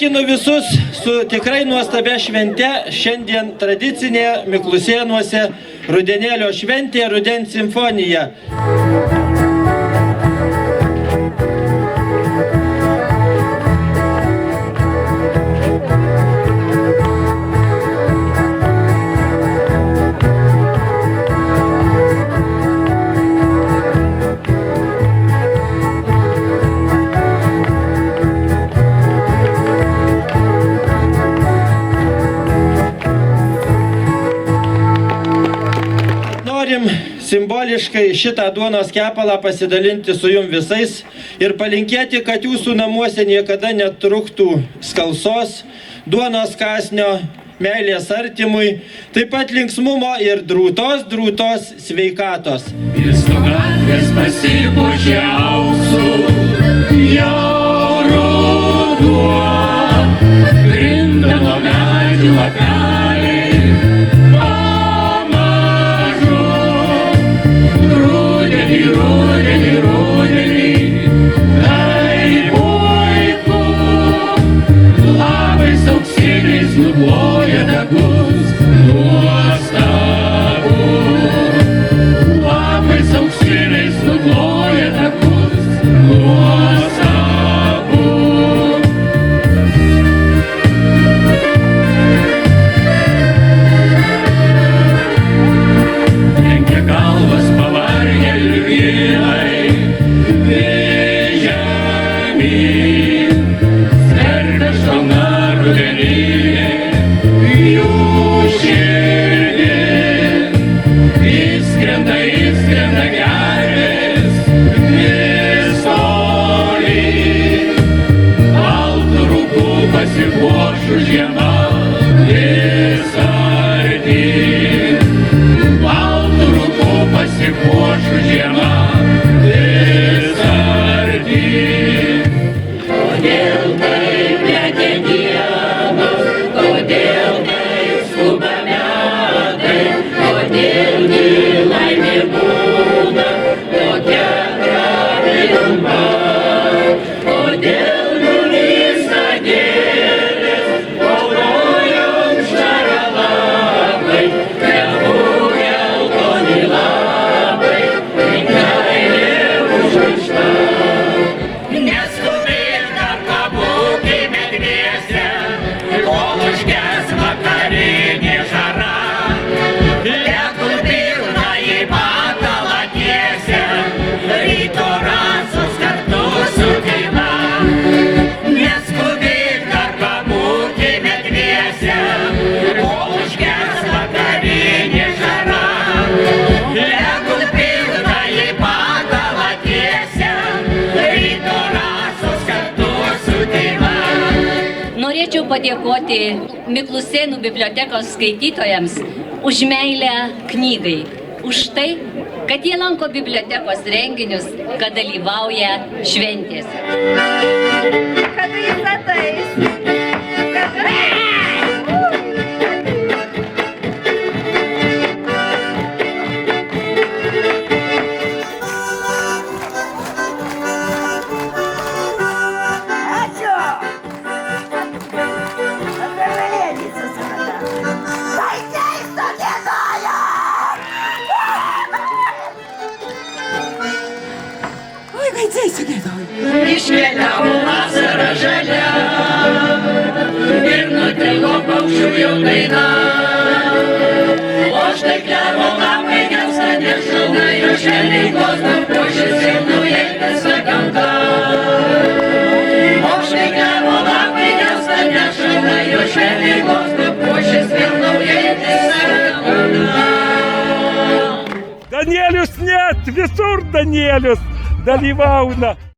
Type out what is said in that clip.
Sveikinu visus su tikrai nuostabia švente. Šiandien tradicinė Miklusėnuose rudenėlio šventė, rudens simfonija. Norim simboliškai šitą duonos kepalą pasidalinti su jum visais ir palinkėti, kad jūsų namuose niekada netrūktų skalsos, duonos kąsnio, meilės artimui, taip pat linksmumo ir drūtos sveikatos. Jis nugalės pasipuošė auksu, jo ruduo, grindalo medžių lapeliai. Rudenį, tai puiku, labais auksiniais nukloja takus, nuostabu. Labais auksiniais nukloja takus, nuostabu. Lenkia galvas pavargę vyrai, Įskrenda gervės vis tolyn, baltų rūbų pasipuošų žiema vis artyn. Baltų rūbų pasipuošų žiema vis artyn. Kodėl taip lekia dienos, kodėl taip skuba metai, kodėl laimė būna tokia trapilma, kodėl nulysta gėlės, pavojom žara labai, klevų geltoni lapai, kailė užrašta. Neskubėk, dar pabūkime dviese, kol užges vakarinė žara. Norėčiau padėkoti Miklusėnų bibliotekos skaitytojams už meilę knygai, už tai, kad jie lanko bibliotekos renginius, kad dalyvauja šventėse. Kad jis ateis. Iškeliavo vasara žalia ir nutilo paukščių jau daina. O štai klevo lapai gelsta nešilna, jo švelniai glostą puošis ir naujai visa gamta. O štai klevo lapai gelsta nešilna, jo švelniai glostą puošis ir naujai visa gamta. Danielius net, visur Danielius dalyvauna.